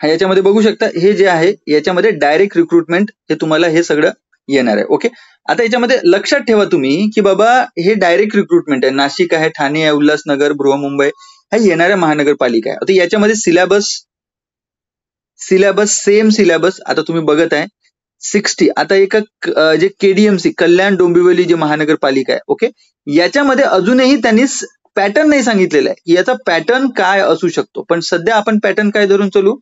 याच्यामध्ये बघू शकता हे जे आहे याच्यामध्ये डायरेक्ट रिक्रुटमेंट हे तुम्हाला हे सगळं येणार आहे. ओके, आता याच्यामध्ये लक्षात ठेवा तुम्ही की बाबा हे डायरेक्ट रिक्रुटमेंट आहे. नाशिक आहे, ठाणे आहे, उल्हासनगर, बृहमुंबई ह्या येणाऱ्या महानगरपालिका आहे. आता याच्यामध्ये सिलेबस सेम सिलेबस आता तुम्ही बघत आहे 60. आता एका जे केडीएमसी कल्याण डोंबिवली जे महानगरपालिका आहे, ओके, याच्यामध्ये अजूनही त्यांनी पॅटर्न नाही सांगितलेला आहे की याचा पॅटर्न काय असू शकतो. पण सध्या आपण पॅटर्न काय धरून चालू,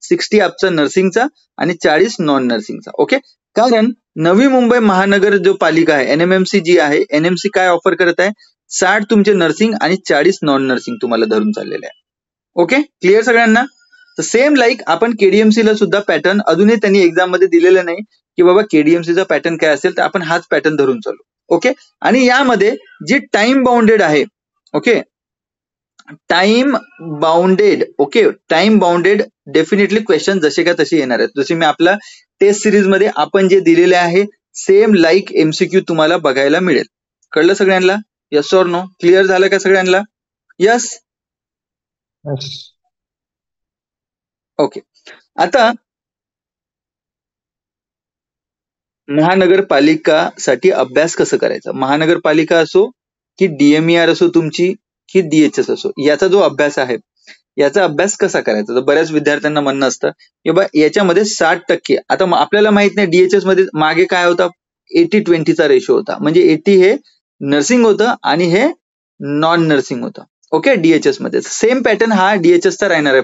60 आपचा नर्सिंगचा आणि 40 नॉन नर्सिंगचा. ओके, कारण नवी मुंबई महानगर जो पालिका आहे एनएमएमसी जी आहे, एनएमसी काय ऑफर करत आहे, 60 तुमचे नर्सिंग आणि 40 नॉन नर्सिंग तुम्हाला धरून चाललेले आहे. ओके, क्लिअर सगळ्यांना. तर सेम लाईक आपण केडीएमसी ला सुद्धा पॅटर्न अजूनही त्यांनी एक्झाम मध्ये दिलेलं नाही की बाबा केडीएमसीचा पॅटर्न काय असेल, तर आपण हाच पॅटर्न धरून चालू. ओके, आणि यामध्ये जी टाइम बाउंडेड आहे, okay, time bounded definitely question जसे का तसे येणार आहेत. जसे मी आपल्या टेस्ट सिरीज मध्ये आपण जे दिलेले आहे सेम लाईक एमसीक्यू तुम्हाला बघायला मिळेल. कळलं सगळ्यांना? Yes or no? क्लिअर झालं का सगळ्यांना? यस. ओके, आता महानगरपालिकासाठी अभ्यास कसं करायचा, महानगरपालिका असो की डीएमईआर असो तुमची की डीएचएस असो, याचा जो अभ्यास आहे याचा अभ्यास कसा करायचा. तर बऱ्याच विद्यार्थ्यांना म्हणणं असतं की बा याच्यामध्ये 60%, आता आपल्याला माहित नाही डीएचएस मध्ये मागे काय होता 80-20चा रेशो होता, म्हणजे 80 हे नर्सिंग होतं आणि हे नॉन नर्सिंग होतं. ओके, डीएचएस मध्ये सेम पॅटर्न हा डीएचएसचा राहणार आहे.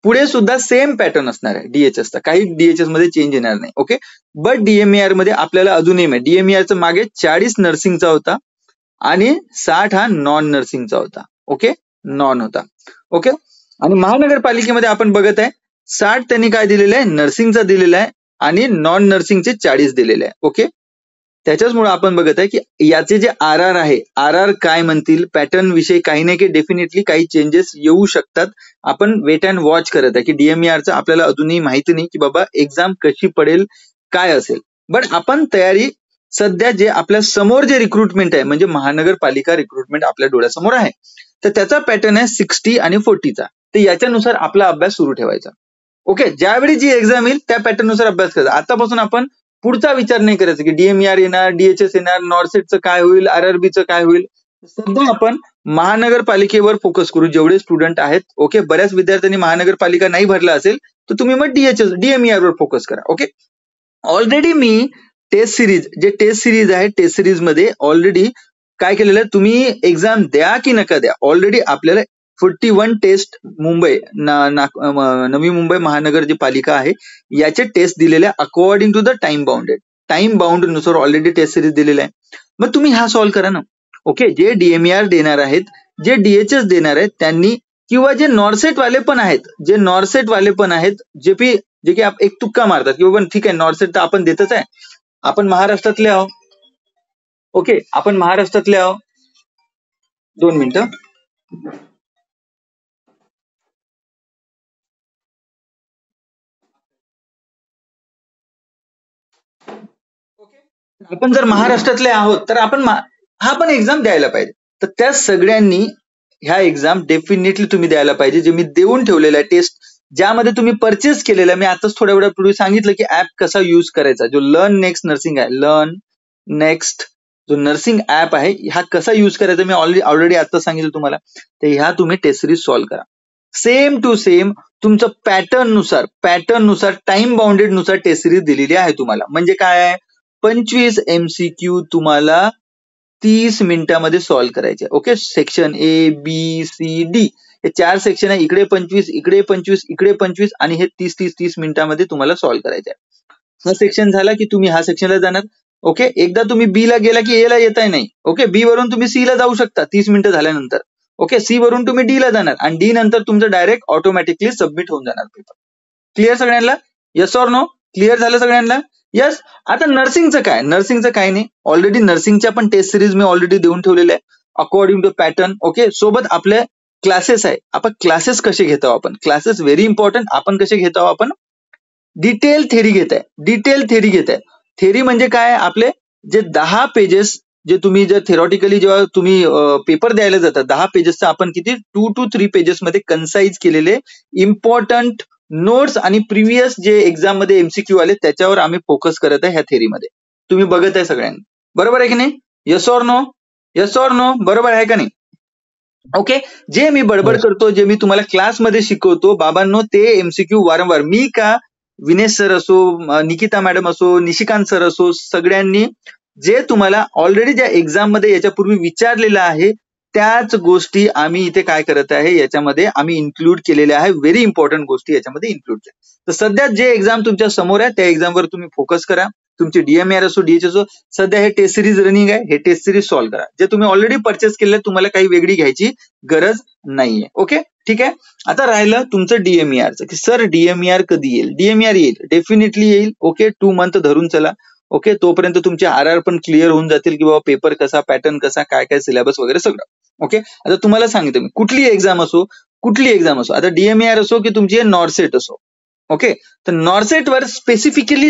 पुढे सुद्धा सेम पॅटर्न असणार आहे डीएचएसचा, काही डीएचएस मध्ये चेंज येणार नाही. ओके, बट डीएमईआर मध्ये आपल्याला अजूनही माहिती डीएमईआरचा मागे 40 नर्सिंगचा होता आणि 60 हा नॉन नर्सिंगचा होता. ओके, नॉन होता. ओके, आणि महानगरपालिकेमध्ये आपण बघत आहे 60 त्यांनी काय दिलेलं आहे, नर्सिंगचा दिलेला आहे आणि नॉन नर्सिंगचे 40 दिलेले आहे. ओके, त्याच्याचमुळे आपण बघत आहे की याचे जे आर आर आहे, आर आर काय म्हणतील पॅटर्न विषयी काही नाही की डेफिनेटली काही चेंजेस येऊ शकतात. आपण वेट अँड वॉच करत आहे की डीएमईआरचं आपल्याला अजूनही माहिती नाही की बाबा एक्झाम कशी पडेल, काय असेल. बट आपण तयारी सध्या जे आपल्या समोर जे रिक्रुटमेंट आहे म्हणजे महानगरपालिका रिक्रुटमेंट आपल्या डोळ्यासमोर आहे, तर त्याचा पॅटर्न आहे 60 आणि 40चा. तर याच्यानुसार आपला अभ्यास सुरू ठेवायचा. ओके, ज्यावेळी जी एक्झाम येईल त्या पॅटर्न नुसार अभ्यास करायचा. आतापासून आपण पुढचा विचार नाही करायचा की डीएमईआर येणार, डीएचएस येणार, नॉर्सेटचं काय होईल, आरआरबीचं काय होईल. सध्या आपण महानगरपालिकेवर फोकस करू जेवढे स्टुडंट आहेत. ओके, बऱ्याच विद्यार्थ्यांनी महानगरपालिका नाही भरला असेल तर तुम्ही मग डीएमईआर वर फोकस करा. ओके, ऑलरेडी मी टेस्ट सिरीज आहे, टेस्ट सिरीज मध्ये ऑलरेडी काय केलेलं आहे, तुम्ही एक्झाम द्या की नका द्या, ऑलरेडी आपल्याला 41 टेस्ट नवी मुंबई महानगर जी पालिका आहे याचे टेस्ट दिलेले आहे according to the time bound नुसार ऑलरेडी टेस्ट सिरीज दिलेला आहे. मग तुम्ही हा सॉल्व्ह करा ना. ओके, जे डीएमईआर देणार आहेत, जे डीएचएस देणार आहेत त्यांनी, किंवा जे नॉर्सेट वाले पण आहेत, जे की एक तुक्का मारतात की बाबा ठीक आहे नॉर्सेट तर आपण देतच आहे, आपण महाराष्ट्रातले आहो. ओके, आपण महाराष्ट्रातले आहो. 2 मिनिटं. आपण जर महाराष्ट्रातले आहोत तर आपण हा पण एक्झाम द्यायला पाहिजे. तर त्या सगळ्यांनी ह्या एक्झाम डेफिनेटली तुम्ही द्यायला पाहिजे, जे मी देऊन ठेवलेला आहे टेस्ट, ज्यामध्ये तुम्ही परचेस केलेला आहे. मी आताच थोड्या वेळापूर्वी सांगितलं की ऍप कसा युज करायचा, जो लर्न नेक्स्ट नर्सिंग आहे, लर्न नेक्स्ट जो नर्सिंग ऍप आहे हा कसा युज करायचा मी ऑलरेडी आता सांगितलं तुम्हाला. तर ह्या तुम्ही टेस्ट सिरीज सॉल्व्ह करा सेम टू सेम तुमचं पॅटर्न नुसार टाइम बाउंडेड नुसार टेस्ट सिरीज दिलेली आहे तुम्हाला. म्हणजे काय आहे, 25 एमसीक्यू तुम्हाला 30 मिनिटांमध्ये सॉल्व्ह करायचे. Okay, section A B C D हे 4 सेक्शन आहे, इकडे 25 इकडे 25 इकडे 25 आणि हे 30 मिनिटांमध्ये तुम्हाला सॉल्व्ह करायचे आहे. हा सेक्शन झाला की तुम्ही ह्या सेक्शनला जाणार. ओके, एकदा तुम्ही बी ला गेला की ए ला येता नाही. ओके, बी वरून तुम्ही सी ला जाऊ शकता 30 मिनिटं झाल्यानंतर. ओके, सी वरून तुम्ही डी ला जाणार आणि डी नंतर तुमचं डायरेक्ट ऑटोमॅटिकली सबमिट होऊन जाणार पेपर. क्लिअर सगळ्यांना? Yes or no? क्लिअर झालं सगळ्यांना? यस. आता नर्सिंगचं काय नाही, ऑलरेडी नर्सिंगच्या पण टेस्ट सिरीज मी ऑलरेडी देऊन ठेवलेले आहे अकॉर्डिंग टू पॅटर्न. ओके, सोबत आपले क्लासेस आहे. आपण क्लासेस कसे घेतो, आपण क्लासेस व्हेरी इम्पॉर्टंट. आपण कसे घेतो, आपण डिटेल थेरी घेत आहे. थेरी म्हणजे काय, आपले जे 10 पेजेस जे तुम्ही जर थेरॉटिकली जेव्हा तुम्ही पेपर द्यायला जातात 10 पेजेसचा आपण किती 2 to 3 पेजेसमध्ये कन्साइज केलेले इम्पॉर्टंट नोट्स आणि प्रिव्हियस जे एक्झाम मध्ये एमसीक्यू आले त्याच्यावर आम्ही फोकस करत आहे ह्या थेरीमध्ये. तुम्ही बघत आहे सगळ्यांनी, बरोबर आहे की नाही? Yes or no? Yes or no? बरोबर आहे का नाही? ओके. जे मी बडबड करतो, जे मी तुम्हाला क्लासमध्ये शिकवतो बाबांनो, ते एमसीक्यू वारंवार मी का विनेश सर असो, निकिता मॅडम असो, निशिकांत सर असो, सगळ्यांनी जे तुम्हाला ऑलरेडी ज्या एक्झाम मध्ये याच्यापूर्वी विचारलेलं आहे त्याच गोष्टी आम्ही इथे काय करत आहे याच्यामध्ये आम्ही इन्क्लूड केलेल्या आहे. व्हेरी इम्पॉर्टंट गोष्टी याच्यामध्ये इन्क्लूड केल्या. तर सध्या जे एक्झाम तुमच्या समोर आहे त्या एक्झामवर तुम्ही फोकस करा. तुमची डीएमआर असो, डीएच असो, सध्या हे टेस्ट सिरीज रनिंग आहे, हे टेस्ट सिरीज सॉल्व्ह करा. जे तुम्ही ऑलरेडी परचेस केले तुम्हाला काही वेगळी घ्यायची गरज नाहीये. ओके, ठीक आहे. आता राहिलं तुमचं डीएमआरचं, की सर डीएमआर कधी येईल? डीएमआर येईल, डेफिनेटली येईल. ओके, 2 मंथ धरून चला. ओके, तोपर्यंत तुमचे आरआर पण क्लिअर होऊन जातील, की बाबा पेपर कसा, पॅटर्न कसा, काय काय सिलेबस वगैरे सगळं. ओके, आता तुम्हाला सांगितलं मी कुठली एक्झाम असो, आता डीएमआर असो की तुमची नॉर्सेट असो. ओके, तर नॉर्सेटवर स्पेसिफिकली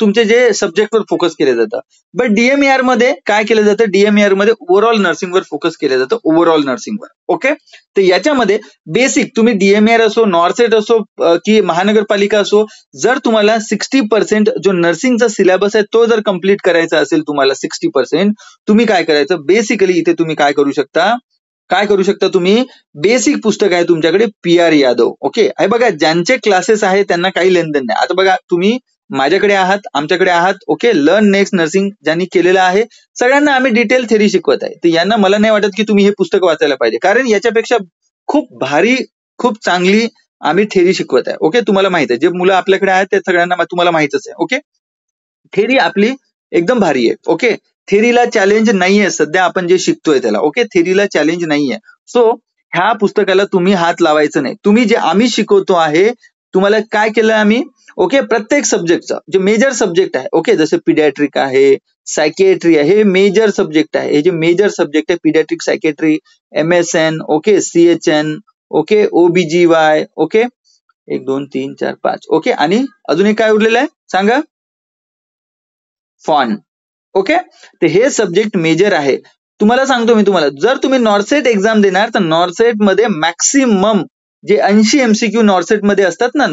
तुमचे जे सब्जेक्टवर फोकस केलं जातं, बट डीएमआर मध्ये काय केलं जातं? डीएमआर मध्ये ओव्हरऑल नर्सिंगवर फोकस केलं जातं, ओव्हरऑल नर्सिंगवर. ओके, तर याच्यामध्ये बेसिक तुम्ही डीएमआर असो, नॉर्सेट असो की महानगरपालिका असो, जर तुम्हाला 60% जो नर्सिंगचा सिलेबस आहे तो जर कंप्लीट करायचा असेल तुम्हाला 60%, तुम्ही काय करायचं? बेसिकली इथे तुम्ही काय करू शकता तुम्ही बेसिक पुस्तक आहे तुमच्याकडे पी.आर. यादव. ओके, हे बघा ज्यांचे क्लासेस आहे त्यांना काही लेनदेन नाही. आता बघा तुम्ही माझ्याकडे आहात, आमच्याकडे आहात. ओके, लर्न नेक्स्ट नर्सिंग ज्यांनी केलेलं आहे सगळ्यांना आम्ही डिटेल थेरी शिकवत आहे. तर यांना मला नाही वाटत की तुम्ही हे पुस्तक वाचायला पाहिजे, कारण याच्यापेक्षा खूप भारी, खूप चांगली आम्ही थेरी शिकवत आहे. ओके, तुम्हाला माहित आहे, जे मुलं आपल्याकडे आहेत ते सगळ्यांना तुम्हाला माहितच आहे. ओके, थेरी आपली एकदम भारी आहे. ओके, थेरीला चॅलेंज नाहीये सध्या आपण जे शिकतोय त्याला. ओके, थेरीला चॅलेंज नाहीये. सो ह्या पुस्तकाला तुम्ही हात लावायचं नाही. तुम्ही जे आम्ही शिकवतो आहे, तुम्हाला काय केलं आम्ही? ओके, प्रत्येक सब्जेक्टचं जे मेजर सब्जेक्ट आहे, ओके, जसे पिडियाट्रिक आहे, सायकिएट्री आहे, हे मेजर सब्जेक्ट आहे. हे जे मेजर सब्जेक्ट आहे paediatric, psychiatry, MSN, okay, CHN, okay, ओबीजीवाय, okay, 1 2 3 4 5. Okay, आणि अजून एक काय उरलेलं आहे सांगा? फॉन. ओके, तर हे सब्जेक्ट मेजर आहे. तुम्हाला सांगतो मी जर तुम्ही नॉर्सेट एक्झाम देणार तर नॉर्सेट मध्ये मॅक्सिमम जे 80 एमसीक्यू नॉर्सेट मध्ये असतात ना,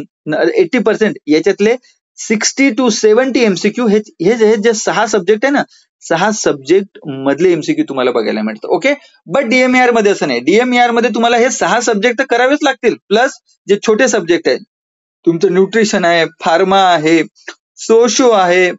80% याच्यातले 60 to 70 एमसीक्यू हे जे 6 सब्जेक्ट आहे ना, 6 सब्जेक्ट मधले एमसीक्यू तुम्हाला बघायला मिळतात. ओके, बट डीएमआर मध्ये असं नाही. डीएमआर मध्ये तुम्हाला हे 6 सब्जेक्ट तर करावेच लागतील, प्लस जे छोटे सब्जेक्ट आहेत तुमचं न्यूट्रिशन आहे, फार्मा आहे, सोशो आहे,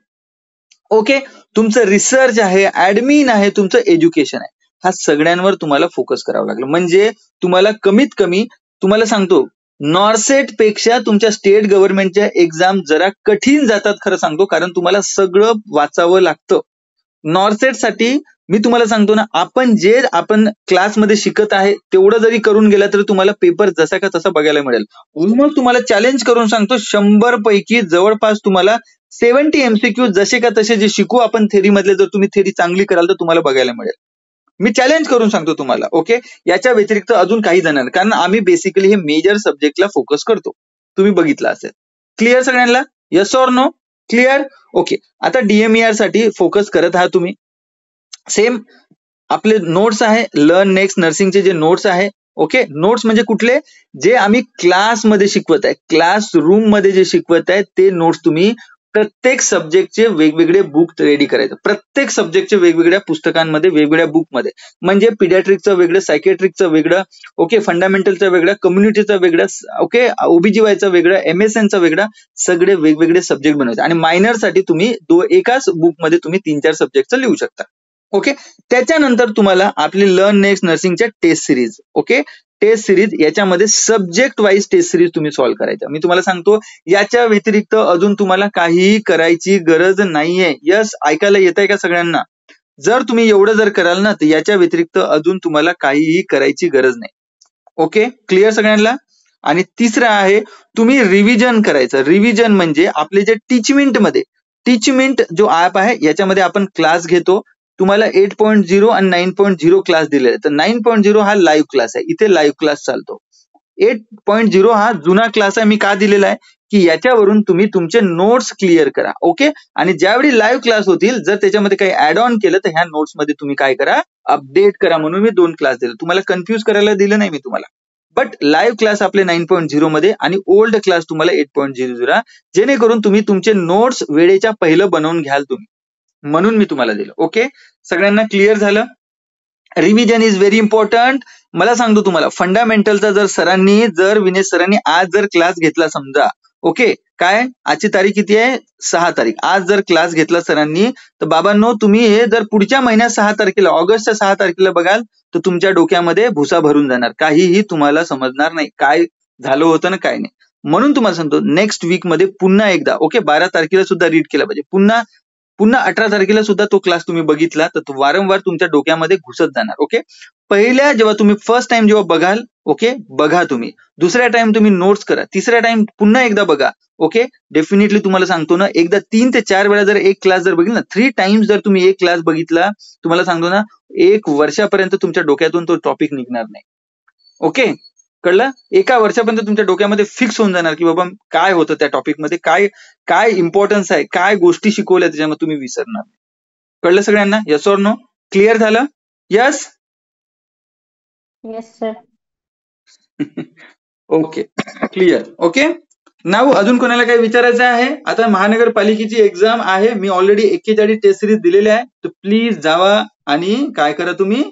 ओके, तुमचं रिसर्च आहे, ऍडमिन आहे, तुमचं एज्युकेशन आहे, ह्या सगळ्यांवर तुम्हाला फोकस करावं लागलं. म्हणजे तुम्हाला कमीत कमी तुम्हाला सांगतो नॉर्सेट पेक्षा तुमच्या स्टेट गव्हर्नमेंटच्या एक्झाम जरा कठीण जातात खरं सांगतो, कारण तुम्हाला सगळं वाचावं लागतं. नॉर्सेट साठी मी तुम्हाला सांगतो ना, आपण क्लासमध्ये शिकत आहे तेवढं जरी करून गेला तरी तुम्हाला पेपर जसा का तसा बघायला मिळेल. ऑलमोस्ट तुम्हाला चॅलेंज करून सांगतो 100 पैकी जवळपास तुम्हाला 70 एमसीक्यू जसे का तसे जे शिकू आपण थेरी मधले, जर तुम्ही थेरी चांगली कराल तर तुम्हाला बघायला मिळेल. मी चॅलेंज करून सांगतो तुम्हाला. ओके, याच्या व्यतिरिक्त अजून काही जाणार, कारण आम्ही बेसिकली हे मेजर सब्जेक्टला फोकस करतो. तुम्ही बघितलं असेल. क्लिअर सगळ्यांना? Yes or no? Clear? Okay, आता डीएमआर साठी फोकस करत आहात तुम्ही. सेम आपले नोट्स आहे, लर्न नेक्स्ट नर्सिंगचे जे नोट्स आहे. ओके, नोट्स म्हणजे कुठले? जे आम्ही क्लासमध्ये शिकवत आहे, क्लासरूम मध्ये जे शिकवत आहे ते नोट्स तुम्ही प्रत्येक सब्जेक्टचे वेगवेगळे बुक रेडी करायचं. प्रत्येक सब्जेक्टचे वेगवेगळ्या पुस्तकांमध्ये, वेगवेगळ्या बुकमध्ये, म्हणजे पिडियाट्रिकचं वेगळं, सायकिएट्रिकचं वेगळं, ओके, फंडामेंटलचं वेगळं, कम्युनिटीचं वेगळं, ओके, ओबीजीवायचं वेगळं, एमएसएनचं वेगळं, सगळे वेगवेगळे सब्जेक्ट बनवायचे. आणि मायनरसाठी तुम्ही एकाच बुकमध्ये तुम्ही 3-4 सब्जेक्टचं लिहू शकता. ओके, त्याच्यानंतर तुम्हाला आपली लर्न नेक्स्ट नर्सिंगच्या test series, okay, test series याच्यामध्ये सब्जेक्ट वाईज टेस्ट सिरीज तुम्ही सॉल्व्ह करायच्या. मी तुम्हाला सांगतो याच्या व्यतिरिक्त अजून तुम्हाला काहीही करायची गरज नाहीये. यस, ऐकायला येत आहे का सगळ्यांना? जर तुम्ही एवढं जर कराल ना तर याच्या व्यतिरिक्त अजून तुम्हाला काहीही करायची गरज नाही. ओके, क्लिअर सगळ्यांना? आणि तिसरं आहे तुम्ही रिव्हिजन करायचं. रिव्हिजन म्हणजे आपले जे टीचमेंट जो ऍप आहे याच्यामध्ये आपण क्लास घेतो. तुम्हाला 8.0 आणि 9.0 क्लास दिलेला आहे. तर 9.0 हा लाईव्ह क्लास आहे, इथे लाईव्ह क्लास चालतो. 8.0 हा जुना क्लास आहे. मी का दिलेला आहे की याच्यावरून तुम्ही तुमचे नोट्स क्लिअर करा. ओके, आणि ज्यावेळी लाईव्ह क्लास होतील जर त्याच्यामध्ये काही ऍड ऑन केलं तर ह्या नोट्स मध्ये तुम्ही काय करा, अपडेट करा. म्हणून मी 2 क्लास दिले. तुम्हाला कन्फ्युज करायला दिलं नाही मी तुम्हाला. बट लाईव्ह क्लास आपले 9.0 मध्ये आणि ओल्ड क्लास तुम्हाला 8.0 जेणेकरून तुम्ही तुमचे नोट्स वेळेच्या पहिलं बनवून घ्याल तुम्ही. म्हणून मी तुम्हाला दिलं. ओके, सगळ्यांना क्लिअर झालं? Revision is very important. मला सांगतो तुम्हाला फंडामेंटलचा जर विनेश सरांनी आज जर क्लास घेतला समजा, ओके, काय आजची तारीख किती आहे? 6 तारीख. आज जर क्लास घेतला सरांनी तर बाबांनो तुम्ही हे जर पुढच्या महिन्यात 6 तारखेला ऑगस्टच्या 6 तारखेला बघाल तर तुमच्या डोक्यामध्ये भुसा भरून जाणार. काहीही तुम्हाला समजणार नाही काय झालं होतं ना काय नाही. म्हणून तुम्हाला सांगतो नेक्स्ट वीक मध्ये पुन्हा एकदा, ओके, 12 तारखेला सुद्धा रीड केला पाहिजे. पुन्हा 18 तारखेला सुद्धा तो क्लास तुम्ही बघितला तर तो वारंवार तुमच्या डोक्यामध्ये घुसत जाणार. ओके, पहिल्या जेव्हा तुम्ही फर्स्ट टाइम जेव्हा बघाल, ओके, बघा तुम्ही. दुसऱ्या टाइम तुम्ही नोट्स करा. तिसऱ्या टाइम पुन्हा एकदा बघा. ओके, डेफिनेटली तुम्हाला सांगतो ना, एकदा 3 ते 4 वेळा जर एक क्लास जर बघितला, 3 टाइम्स जर तुम्ही एक क्लास बघितला, तुम्हाला सांगतो ना 1 वर्षापर्यंत तुमच्या डोक्यातून तो टॉपिक निघणार नाही. ओके, कळलं? एका वर्षापर्यंत तुमच्या डोक्यामध्ये फिक्स होऊन जाणार की बाबा काय होतं त्या टॉपिक मध्ये, काय काय इम्पॉर्टन्स आहे, काय गोष्टी शिकवल्या त्याच्यामध्ये तुम्ही विसरणार. कळलं सगळ्यांना? Yes or no? क्लिअर झालं? Yes? Yes sir. Okay, clear. Okay, नाव अजून कोणाला काही विचारायचं आहे? आता महानगरपालिकेची एक्झाम आहे. मी ऑलरेडी 41 टेस्ट सिरीज दिलेल्या आहे. तर प्लीज जावा आणि काय करा, तुम्ही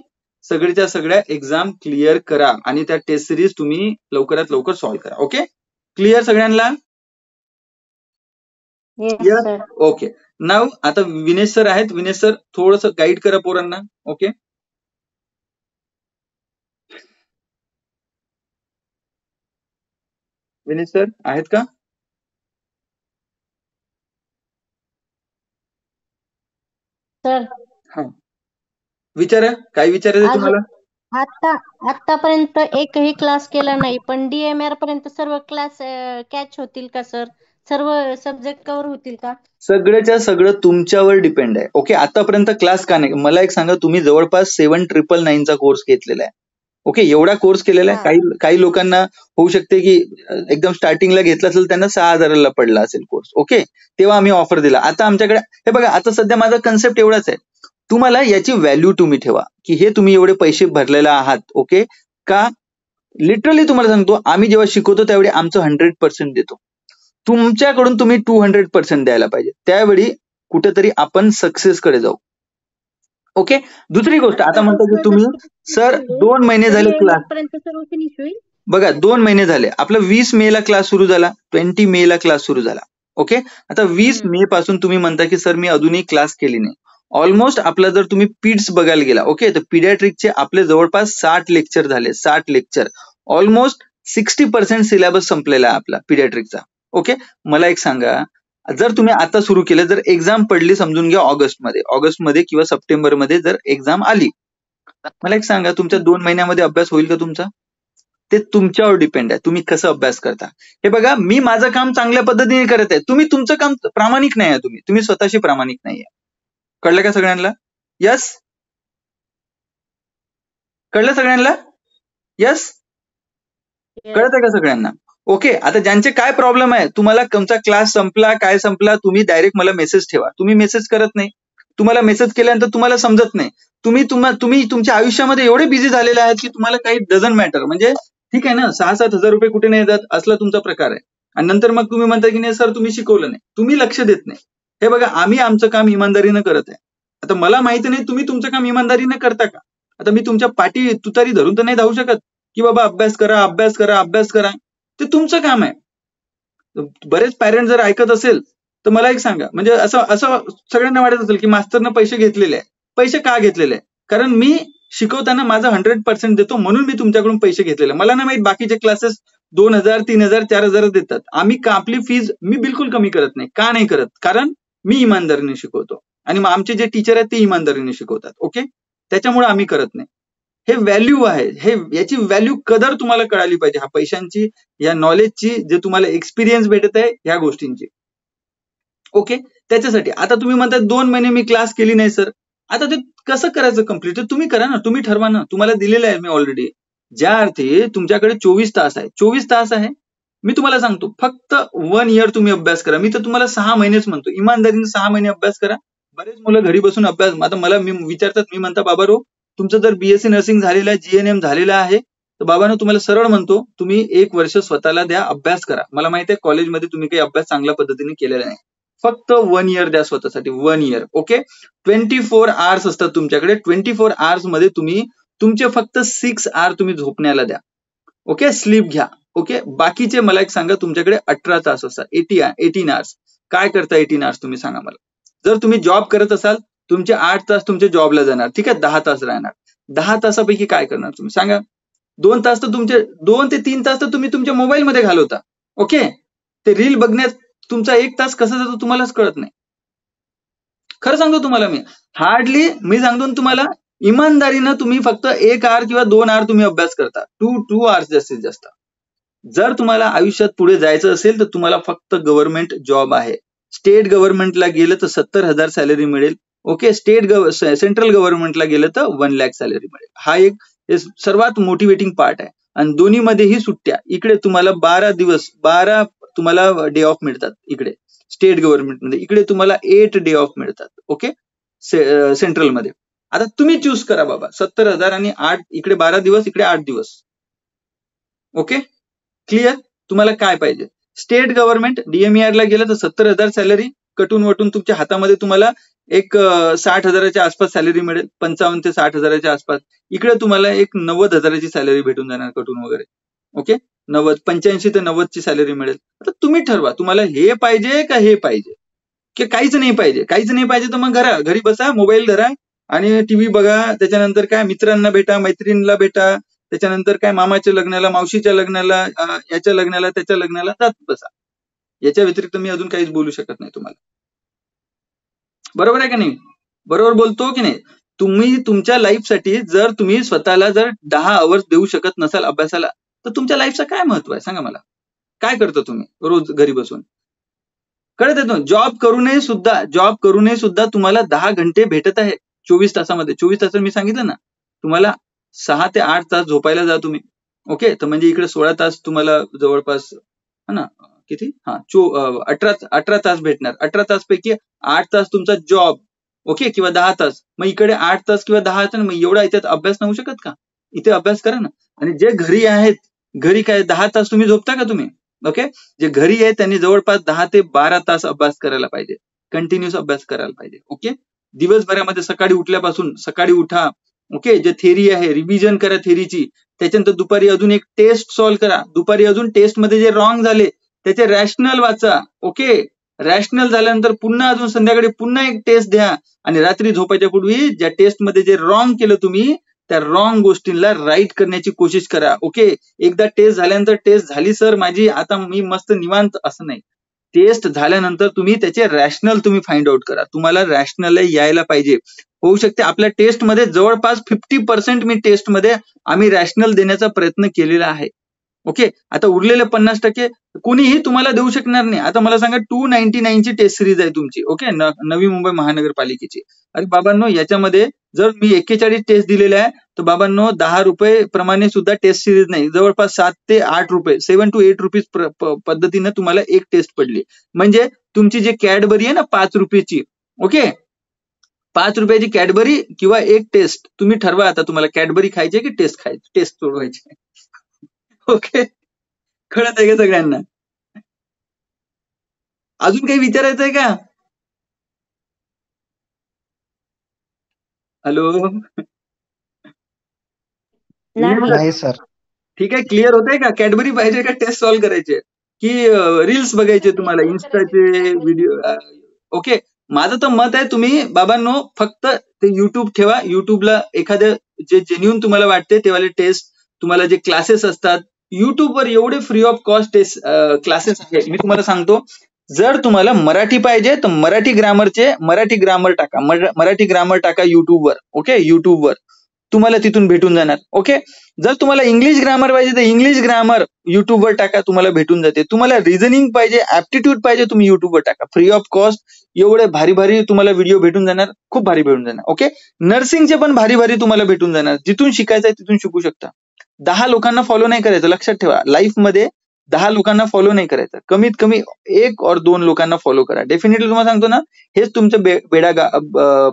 सगळ्याच्या सगळ्या एक्झाम क्लिअर करा आणि त्या टेस्ट सिरीज तुम्ही लवकरात लवकर सॉल्व्ह करा. ओके, क्लिअर सगळ्यांना? Yes sir. ओके, नाव आता विनेश सर आहेत. विनेश सर थोडस गाईड करा पोरांना. ओके, विनेश सर आहेत का? सर हा, विचारा, काय विचारायचं तुम्हाला? आतापर्यंत एकही क्लास केला नाही, पण DMR पर्यंत सर्व क्लास कॅच होतील का सर? सर्व सब्जेक्ट कव्हर होतील का? सगळ्याच्या सगळं तुमच्यावर डिपेंड आहे. ओके, आतापर्यंत क्लास का नाही? मला एक सांगा, तुम्ही जवळपास 7999 कोर्स घेतलेला आहे. ओके, एवढा कोर्स केलेला आहे. काही लोकांना होऊ शकते की एकदम स्टार्टिंगला घेतला असेल त्यांना 6,000ला पडला असेल कोर्स. ओके, तेव्हा आम्ही ऑफर दिला. आता आमच्याकडे हे बघा, आता सध्या माझा कन्सेप्ट एवढाच आहे, तुम्हाला याची व्हॅल्यू तुम्ही ठेवा की हे तुम्ही एवढे पैसे भरलेले आहात. ओके, का लिटरली तुम्हाला सांगतो, आम्ही जेव्हा शिकवतो त्यावेळी आमचं 100% देतो. तुमच्याकडून तुम्ही 200% द्यायला पाहिजे. त्यावेळी कुठेतरी आपण सक्सेसकडे जाऊ. ओके, दुसरी गोष्ट आता म्हणतो की तुम्ही सर 2 महिने झाले क्लास, बघा 2 महिने झाले. आपला 20 मे ला क्लास सुरू झाला, 20 मे ला क्लास सुरू झाला. ओके, आता 20 मे पासून तुम्ही म्हणता की सर मी अजूनही क्लास केली नाही. ऑलमोस्ट आपला जर तुम्ही पीड्स बघायला गेला, ओके, तर पिडियाट्रिकचे आपले जवळपास 60 लेक्चर झाले. 60 लेक्चर, ऑलमोस्ट 60% सिलेबस संपलेला आहे आपला पिडियाट्रिकचा. ओके, मला एक सांगा, जर तुम्ही आता सुरू केलं, जर एक्झाम पडली समजून घ्या ऑगस्टमध्ये किंवा सप्टेंबरमध्ये जर एक्झाम आली, मला एक सांगा तुमच्या 2 महिन्यामध्ये अभ्यास होईल का तुमचा? ते तुमच्यावर डिपेंड आहे, तुम्ही कसं अभ्यास करता. हे बघा, मी माझं काम चांगल्या पद्धतीने करत आहे, तुम्ही तुमचं काम प्रामाणिक नाही आहे, तुम्ही स्वतःशी प्रामाणिक नाहीये. कळलं का सगळ्यांना? यस, कळलं सगळ्यांना? यस, कळत आहे का सगळ्यांना? ओके, आता ज्यांचे काय प्रॉब्लेम आहे, तुम्हाला तुमचा क्लास संपला काय संपला, तुम्ही डायरेक्ट मला मेसेज ठेवा. तुम्ही मेसेज करत नाही, तुम्हाला मेसेज केल्यानंतर तुम्हाला समजत नाही. तुम्ही तुमच्या आयुष्यामध्ये एवढे बिझी झालेले आहेत की तुम्हाला काही डझंट मॅटर. म्हणजे ठीक आहे ना, 6-7 हजार रुपये कुठे नाही जात, असला तुमचा प्रकार आहे. आणि नंतर मग तुम्ही म्हणता की नाही सर तुम्ही शिकवलं नाही, तुम्ही लक्ष देत नाही. हे बघा, आम्ही आमचं काम इमानदारीनं करत आहे. आता मला माहिती नाही तुम्ही तुमचं काम इमानदारीनं करता का. आता मी तुमच्या पाठी तुतारी धरून तर नाही धावू शकत की बाबा अभ्यास करा अभ्यास करा अभ्यास करा. ते तुमचं काम आहे. बरेच पॅरेंट जर ऐकत असेल तर मला एक सांगा, म्हणजे असं सगळ्यांना वाटत असेल की मास्तरनं पैसे घेतलेले आहे. पैसे का घेतलेले आहे? कारण मी शिकवताना माझा 100% देतो म्हणून मी तुमच्याकडून पैसे घेतलेले. मला नाही माहित बाकीचे क्लासेस 2,000, 3,000, 4,000 देतात. आम्ही आपली फीज मी बिलकुल कमी करत नाही. का नाही करत? कारण मी इमानदारीने शिकवतो आणि मग आमचे जे टीचर आहेत ते इमानदारीने शिकवतात. ओके, त्याच्यामुळे आम्ही करत नाही. हे व्हॅल्यू आहे, याची व्हॅल्यू कदर तुम्हाला कळाली पाहिजे, ह्या पैशांची, या नॉलेजची, जे तुम्हाला एक्सपिरियन्स भेटत आहे ह्या गोष्टींची. ओके, त्याच्यासाठी आता तुम्ही म्हणता 2 महिने मी क्लास केली नाही सर. आता ते कसं करायचं कम्प्लीट? तुम्ही करा ना, तुम्ही ठरवा ना. तुम्हाला दिलेलं आहे मी ऑलरेडी. ज्या अर्थी तुमच्याकडे 24 तास आहे. 24 तास आहे. मी तुम्हाला सांगतो फक्त 1 इयर तुम्ही अभ्यास करा. मी तर तुम्हाला 6 महिनेच म्हणतो. इमानदारीने 6 महिने अभ्यास करा. बरेच मुलं घरी बसून अभ्यास, आता मला विचारतात, मी म्हणता बाबा रो तुमचं जर बीएससी नर्सिंग झालेलं आहे, जीएनएम झालेलं आहे, तर बाबांनो तुम्हाला सरळ म्हणतो तुम्ही 1 वर्ष स्वतःला द्या, अभ्यास करा. मला माहिती आहे कॉलेजमध्ये तुम्ही काही अभ्यास चांगल्या पद्धतीने केलेला नाही. फक्त 1 इयर द्या स्वतःसाठी. 1 इयर. ओके. 24 आवर्स असतात तुमच्याकडे. 24 आवर्स मध्ये तुम्ही तुमचे फक्त 6 आवर तुम्ही झोपण्याला द्या. ओके. स्लीप घ्या. ओके. बाकीचे मला एक सांगा, तुमच्याकडे 18 तास असतात. 18 आवर्स. काय करता 18 आवर्स तुम्ही सांगा मला. जर तुम्ही जॉब करत असाल, तुमचे 8 तास तुमच्या जॉबला जाणार. ठीक आहे. 10 तास राहणार. 10 तासापैकी काय करणार तुम्ही सांगा. 2 तास तर तुमचे 2 ते 3 तास तर तुम्ही तुमच्या मोबाईलमध्ये घालवता. ओके. ते रील बघण्यात तुमचा 1 तास कसा जातो तुम्हालाच कळत नाही. खरं सांगतो तुम्हाला मी. हार्डली मी सांगतो तुम्हाला, इमानदारीनं तुम्ही फक्त 1 आवर किंवा 2 आवर तुम्ही अभ्यास करता. 2 आवर्स जास्तीत जास्त. जर तुम्हाला आयुष्यात पुढे जायचं असेल तर तुम्हाला फक्त गव्हर्नमेंट जॉब आहे. स्टेट गव्हर्नमेंटला गेलं तर 70,000 सॅलरी मिळेल. ओके. सेंट्रल गव्हर्नमेंटला गेलं तर 1 लाख सॅलरी मिळेल. हा एक सर्वात मोटिवेटिंग पार्ट आहे. आणि दोन्हीमध्येही सुट्ट्या. इकडे तुम्हाला 12 तुम्हाला डे ऑफ मिळतात इकडे स्टेट गव्हर्नमेंटमध्ये. इकडे तुम्हाला 8 डे ऑफ मिळतात. ओके. सेंट्रलमध्ये. आता तुम्ही चूज करा बाबा. 70,000 आणि 8, इकडे 12 दिवस, इकडे 8 दिवस. ओके. क्लिअर. तुम्हाला काय पाहिजे. स्टेट गव्हर्नमेंट डीएमईआर ला गेलं तर 70,000 सॅलरी कटून वटून तुमच्या हातामध्ये तुम्हाला एक 60,000च्या आसपास सॅलरी मिळेल. 55 ते 60,000च्या आसपास. इकडे तुम्हाला एक 90,000ची सॅलरी भेटून जाणार कटून वगैरे. ओके. 85 ते 90 ची सॅलरी मिळेल. आता तुम्ही ठरवा तुम्हाला हे पाहिजे का हे पाहिजे, की काहीच नाही पाहिजे. काहीच नाही पाहिजे तर मग घरी बसा, मोबाईल धरा आणि टीव्ही बघा. त्याच्यानंतर काय मित्रांना भेटा, मैत्रिणीला भेटा. त्याच्यानंतर काय मामाच्या लग्नाला, मावशीच्या लग्नाला, याच्या लग्नाला, त्याच्या लग्नाला जात बसा. याच्या व्यतिरिक्त मी अजून काहीच बोलू शकत नाही तुम्हाला. बरोबर आहे का नाही. बरोबर बोलतो की नाही. तुम्ही तुमच्या लाईफसाठी जर तुम्ही स्वतःला जर 10 आवर्स देऊ शकत नसाल अभ्यासाला, तर तुमच्या लाईफचं काय महत्व आहे सांगा मला. काय करता तुम्ही रोज घरी बसून. कळत येतो. जॉब करूनही सुद्धा तुम्हाला 10 घंटे भेटत आहे 24 तासामध्ये. 24 तासात मी सांगितलं ना तुम्हाला 6 ते 8 तास झोपायला जा तुम्ही. ओके. तर म्हणजे इकडे 16 तास तुम्हाला जवळपास है ना किती 18 तास भेटणार. 18 तास पैकी 8 तास तुमचा जॉब. ओके. किंवा 10 तास. मग इकडे 8 तास किंवा 10 तास. मग एवढा याच्यात अभ्यास नाही होऊ शकत का. इथे अभ्यास करा ना. आणि जे घरी आहेत, घरी काय 10 तास तुम्ही झोपता का तुम्ही. ओके. जे घरी आहे त्यांनी जवळपास 10 ते 12 तास अभ्यास करायला पाहिजे. कंटिन्युअस अभ्यास करायला पाहिजे. ओके. दिवसभरामध्ये सकाळी उठल्यापासून सकाळी उठा. ओके. जे थेरी आहे रिव्हिजन करा थेरीची. त्याच्यानंतर दुपारी अजून एक टेस्ट सॉल्व्ह करा. दुपारी अजून टेस्ट मध्ये जे रॉंग झाले त्याचे रॅशनल वाचा. ओके. रॅशनल झाल्यानंतर पुन्हा अजून संध्याकाळी पुन्हा एक टेस्ट द्या. आणि रात्री झोपायच्या पूर्वी ज्या टेस्ट मध्ये जे रॉंग केलं तुम्ही त्या रॉंग गोष्टींना राईट करण्याची कोशिश करा. ओके. एकदा टेस्ट झाल्यानंतर टेस्ट झाली सर माझी, आता मी मस्त निवांत, असं नाही. टेस्ट झाल्यानंतर तुम्ही त्याचे रॅशनल तुम्ही फाइंड आउट करा. तुम्हाला रॅशनल यायला पाहिजे. होऊ शकते आपल्या टेस्टमध्ये जवळपास 50% मी टेस्टमध्ये आम्ही रॅशनल देण्याचा प्रयत्न केलेला आहे. ओके. आता उरलेले 50% कोणीही तुम्हाला देऊ शकणार नाही. आता मला सांगा 299 ची टेस्ट सिरीज आहे तुमची. ओके. नवी मुंबई महानगरपालिकेची. अरे बाबांनो याच्यामध्ये जर मी 41 टेस्ट दिलेल्या आहे तर बाबांनो 10 रुपये प्रमाणे सुद्धा टेस्ट सिरीज नाही. जवळपास 7 ते 8 रुपये 7 to 8 रुपीज पद्धतीने तुम्हाला एक टेस्ट पडली. म्हणजे तुमची जी कॅडबरी आहे ना 5 रुपयाची. ओके. 5 रुपयाची कॅडबरी किंवा एक टेस्ट तुम्ही ठरवा. आता तुम्हाला कॅडबरी खायची की टेस्ट खायची, टेस्ट सोडवायची. ओके. कळत आहे का सगळ्यांना. अजून काही विचारायचंय का. हॅलो. नाही सर. ठीक आहे. क्लिअर होतंय का. कॅडबरी पाहिजे का टेस्ट सॉल्व्ह करायचे की रील्स बघायचे तुम्हाला इन्स्टाचे व्हिडिओ. ओके. माझं तर मत आहे तुम्ही बाबांनो फक्त ते युट्यूब ठेवा. युट्यूबला एखाद्या जे जेन्युइन तुम्हाला वाटते तेवाले टेस्ट तुम्हाला जे क्लासेस असतात युट्यूबवर एवढे free of cost test classes आहेत. मी तुम्हाला सांगतो जर तुम्हाला मराठी पाहिजे तर मराठी ग्रामर टाका. मराठी ग्रामर टाका युट्यूबवर. ओके. युट्यूबवर तुम्हाला तिथून भेटून जाणार. ओके. जर तुम्हाला इंग्लिश ग्रामर पाहिजे तर इंग्लिश ग्रामर युट्यूबवर टाका, तुम्हाला भेटून जाते. तुम्हाला रिझनिंग पाहिजे, ऍप्टिट्यूड पाहिजे, तुम्ही युट्यूबवर टाका. फ्री ऑफ कॉस्ट एवढे भारी भारी तुम्हाला व्हिडिओ भेटून जाणार. खूप भारी भेटून जाणार. ओके. नर्सिंगचे पण भारी भारी तुम्हाला भेटून जाणार. जिथून शिकायचं आहे तिथून शिकू शकता. 10 लोकांना फॉलो नाही करायचं, लक्षात ठेवा. लाईफमध्ये 10 लोकांना फॉलो नाही करायचं, कमीत कमी 1 और 2 लोकांना फॉलो करा. डेफिनेटली तुम्हाला सांगतो ना, हेच तुमचं बेडा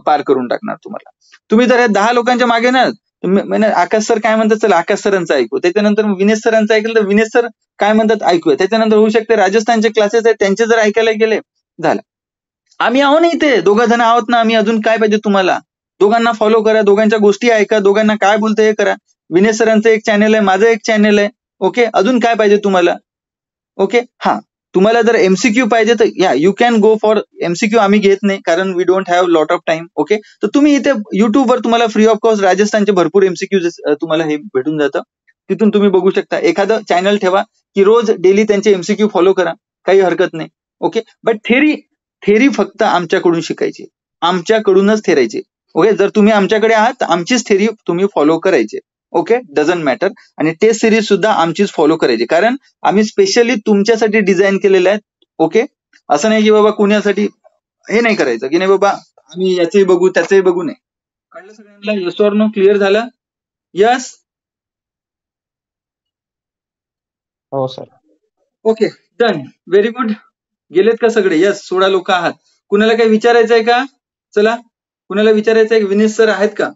पार करून टाकणार तुम्हाला. तुम्ही जर 10 लोकांच्या मागे ना, म्हणजे आकाश सर काय म्हणतात, चला आकाश सरांचं ऐकू, त्याच्यानंतर विनेश सरांचं ऐकलं तर विनेश सर काय म्हणतात ऐकूया, त्याच्यानंतर होऊ शकते राजस्थानचे क्लासेस आहेत त्यांचे जर ऐकायला गेले, झालं. आम्ही आहो ना इथे, 2 जण आहोत ना आम्ही, अजून काय पाहिजे तुम्हाला? दोघांना फॉलो करा, दोघांच्या गोष्टी ऐका, दोघांना काय बोलतं हे करा. विनेश सरांचं एक चॅनल आहे, माझं एक चॅनल आहे. ओके, अजून काय पाहिजे तुम्हाला? ओके, हा, तुम्हाला जर एमसीक्यू पाहिजे तर या you can go for MCQ. आम्ही घेत नाही कारण we don't have lot of time. Okay, तर तुम्ही इथे युट्यूबवर तुम्हाला फ्री ऑफ कॉस्ट राजस्थानचे भरपूर एमसीक्यू तुम्हाला हे भेटून जातं, तिथून तुम्ही बघू शकता. एखादं चॅनल ठेवा की रोज डेली त्यांचे एमसीक्यू फॉलो करा, काही हरकत नाही. ओके, बट थेरी फक्त आमच्याकडून शिकायची, आमच्याकडूनच थेरायची. ओके, जर तुम्ही आमच्याकडे आहात तर आमचीच थेरी तुम्ही फॉलो करायची. Okay, doesn't matter. आणि टेस्ट सिरीज सुद्धा आमचीच फॉलो करायची, कारण आम्ही स्पेशली तुमच्यासाठी डिझाईन केलेले आहेत. ओके, असं नाही की बाबा कुणासाठी हे नाही करायचं की नाही बाबा आम्ही याचंही बघू त्याचंही बघू नये. कळलं सगळ्यांना? Yes or no? क्लिअर झालं? यस. हो sir. Okay, done, very good. गेलेत का सगळे? यस, 16 लोक आहात. कुणाला काही विचारायचं आहे का? चला, कुणाला विचारायचं आहे? विनेश सर आहेत का?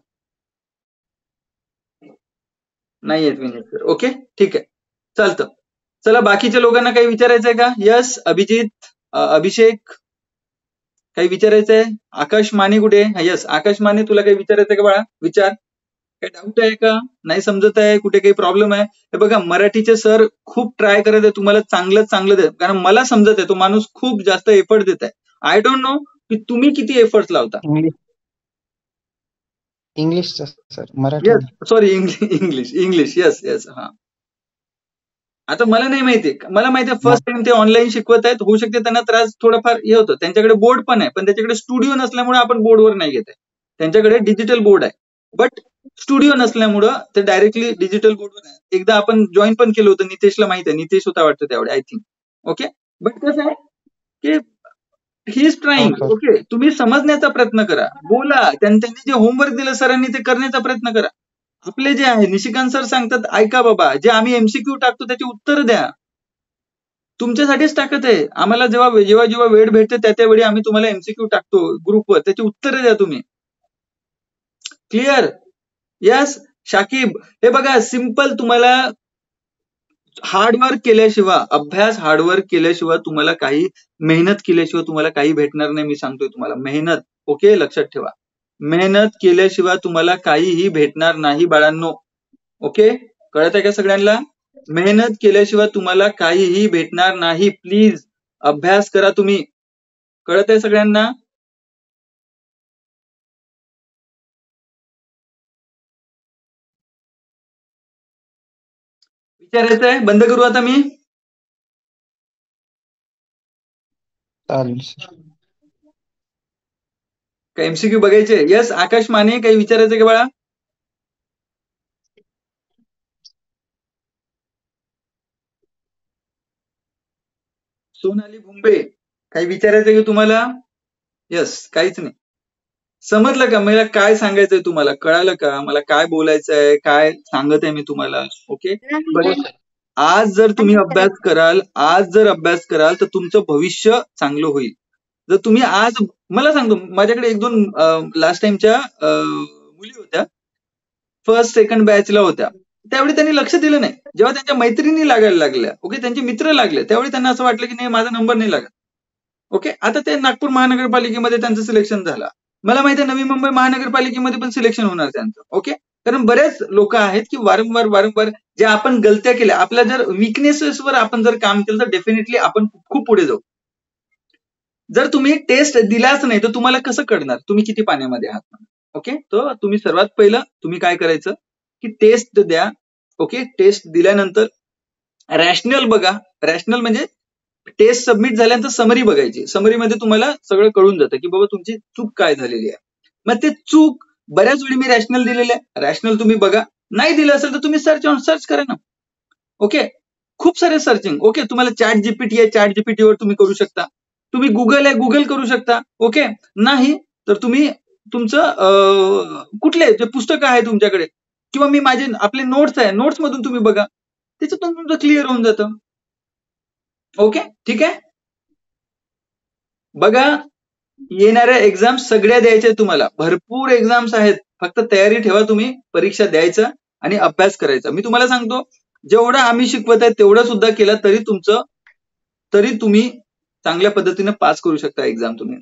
नाही आहेत विनेश सर. ओके, ठीक आहे, चालतं. चला, बाकीच्या लोकांना काही विचारायचं आहे का? यस, अभिजित, अभिषेक, काही विचारायचं आहे? आकाश माने कुठे? यस, आकाश माने, तुला काही विचारायचं आहे का बाळा? विचार. काही डाऊट आहे का? नाही समजत आहे? कुठे काही प्रॉब्लेम आहे? हे बघा, मराठीचे सर खूप ट्राय करत आहे तुम्हाला चांगलं देत, कारण मला समजत आहे तो माणूस खूप जास्त एफर्ट देत आहे. आय डोंट नो की तुम्ही किती एफर्ट लावता. English sir, Marathi yes, sorry, English. Yes, हा. आता मला नाही माहिती, मला माहिती आहे फर्स्ट टाइम ते ऑनलाईन शिकवत आहेत, होऊ शकते त्यांना त्रास थोडाफार हे होतं. त्यांच्याकडे बोर्ड पण आहे, पण त्याच्याकडे स्टुडिओ नसल्यामुळे आपण बोर्डवर नाही घेत आहे. त्यांच्याकडे डिजिटल बोर्ड आहे, बट स्टुडिओ नसल्यामुळं ते डायरेक्टली डिजिटल बोर्डवर आहे. एकदा आपण जॉईन पण केलं होतं, नितेशला माहिती आहे, नितेश होता वाटतं त्यावेळी, आय थिंक. ओके, बट कसं आहे की ही इज ट्राईंग. ओके, तुम्ही समजण्याचा प्रयत्न करा, बोला. त्यांनी जे होमवर्क दिलं सरांनी ते करण्याचा प्रयत्न करा. आपले जे आहे निशिकांत सर सांगतात ऐका बाबा, जे आम्ही एमसीक्यू टाकतो त्याची उत्तर द्या. तुमच्यासाठीच टाकत आहे. आम्हाला जेव्हा वेळ भेटते त्यावेळी आम्ही तुम्हाला एमसीक्यू टाकतो ग्रुपवर, त्याची उत्तरं द्या तुम्ही. क्लिअर? यस, शाकिब, हे बघा, सिंपल. तुम्हाला हार्डवर्क केल्याशिवाय, अभ्यास हार्डवर्क केल्याशिवाय, तुम्हाला काही मेहनत केल्याशिवाय तुम्हाला काही भेटणार नाही. मी सांगतोय तुम्हाला, मेहनत. ओके, लक्षात ठेवा, मेहनत केल्याशिवाय तुम्हाला काहीही भेटणार नाही बाळांनो. ओके, कळत आहे का सगळ्यांना? मेहनत केल्याशिवाय तुम्हाला काहीही भेटणार नाही. प्लीज अभ्यास करा तुम्ही. कळत आहे सगळ्यांना? विचारायचं आहे? बंद करू आता मी? चालेल सर. काय एमसीक्यू बघायचे? यस, आकाश माने, काही विचारायचं का बाळा? सोनाली भुंबे, काही विचारायचं की तुम्हाला? यस, काहीच नाही. समजलं का मला काय सांगायचंय? तुम्हाला कळालं का मला काय बोलायचंय, काय सांगत आहे मी तुम्हाला? ओके, आज जर तुम्ही अभ्यास कराल तर तुमचं भविष्य चांगलं होईल. जर तुम्ही आज, मला सांगतो, माझ्याकडे 1-2 लास्ट टाइमच्या मुली होत्या, फर्स्ट सेकंड बॅचला होत्या. त्यावेळी त्यांनी लक्ष दिलं नाही. जेव्हा त्यांच्या मैत्रिणी लागायला लागल्या, ओके, त्यांचे मित्र लागले, त्यावेळी त्यांना असं वाटलं की नाही, माझा नंबर नाही लागत. ओके, आता ते नागपूर महानगरपालिकेमध्ये त्यांचं सिलेक्शन झालं. मला माहिती आहे नवी मुंबई महानगरपालिकेमध्ये पण सिलेक्शन होणार त्यांचं. ओके, कारण बरेच लोक आहेत की वारंवार जे आपण गलत्या केल्या, आपल्या जर विकनेसेसवर आपण जर काम केलं तर डेफिनेटली आपण खूप पुढे जाऊ. जर तुम्ही टेस्ट दिलाच नाही तर तुम्हाला कसं कळणार तुम्ही किती पाण्यामध्ये आहात? ओके, तर तुम्ही सर्वात पहिलं तुम्ही काय करायचं की टेस्ट द्या. ओके, टेस्ट दिल्यानंतर रॅशनल बघा. रॅशनल म्हणजे टेस्ट सबमिट झाल्यानंतर समरी बघायची. समरीमध्ये तुम्हाला सगळं कळून जातं की बाबा तुमची चूक काय झालेली आहे. मग ते चूक बऱ्याच वेळी मी रॅशनल दिलेलं आहे, रॅशनल तुम्ही बघा. नाही दिलं असेल तर तुम्ही सर्च करा ना. ओके, खूप सारे सर्चिंग. ओके, तुम्हाला चॅट जीपीटी आहे, चॅट जीपीटीवर तुम्ही करू शकता. तुम्ही गुगल आहे, गुगल करू शकता. ओके, नाही तर तुम्ही तुमचं कुठले जे पुस्तकं आहे तुमच्याकडे किंवा मी माझे आपले नोट्स आहे, नोट्स मधून तुम्ही बघा, त्याच्यातून तुमचं क्लिअर होऊन जातं. ओके, ठीक आहे. बघा, येणाऱ्या एक्झाम्स सगळ्या द्यायच्या तुम्हाला, भरपूर एक्झाम्स आहेत, फक्त तयारी ठेवा, तुम्ही परीक्षा द्यायचं आणि अभ्यास करायचा. मी तुम्हाला सांगतो, जेवढं आम्ही शिकवत आहे तेवढं सुद्धा केलं तरी तुम्ही चांगल्या पद्धतीने पास करू शकता एक्झाम तुम्ही.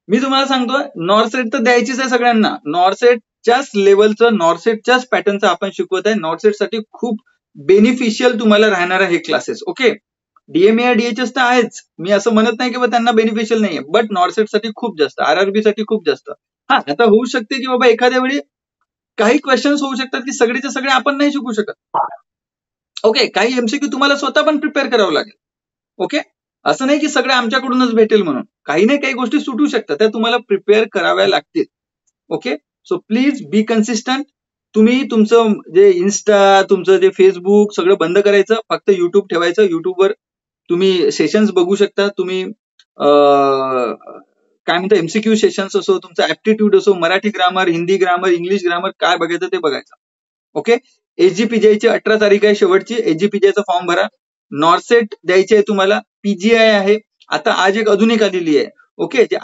मी तुम्हाला सांगतो, नॉर्सेट तर द्यायचीच आहे सगळ्यांना. नॉर्सेटच्याच लेवलचं, नॉर्सेटच्याच पॅटर्नचं आपण शिकवत आहे. नॉर्सेट साठी खूप बेनिफिशियल तुम्हाला राहणार आहे हे क्लासेस. ओके, डीएमए डीएचएस तर आहेच, मी असं म्हणत नाही की बाबा त्यांना बेनिफिशियल नाहीये, बट नॉर्सेट साठी खूप जास्त, आरआरबी साठी खूप जास्त. हा, आता होऊ शकते की बाबा एखाद्या वेळी काही क्वेश्चन्स होऊ शकतात की सगळेचे सगळे आपण नाही शिकू शकत. ओके, काही एमसीक्यू तुम्हाला स्वतः पण प्रिपेअर करावं लागेल. ओके, असं नाही की सगळं आमच्याकडूनच भेटेल म्हणून, काही नाही काही गोष्टी सुटू शकतात, त्या तुम्हाला प्रिपेअर कराव्या लागतील. Okay, so please be consistent. तुम्ही तुमचं जे इन्स्टा, तुमचं जे फेसबुक सगळं बंद करायचं, फक्त युट्यूब ठेवायचं. युट्यूबवर तुम्ही सेशन्स बघू शकता. तुम्ही काय म्हणतो, एमसीक्यू सेशन्स असो, तुमचा ऍप्टिट्यूड असो, Marathi grammar, Hindi grammar, English grammar, काय बघायचं ते बघायचं. ओके, एसजीपीजीआयची 18 तारीख आहे शेवटची. एसजीपीजीआयचा फॉर्म भरा. नॉर्सेट द्यायची आहे तुम्हाला, पीजीआय आहे. आता आज एक अजून एक आलेली आहे. ओके, जे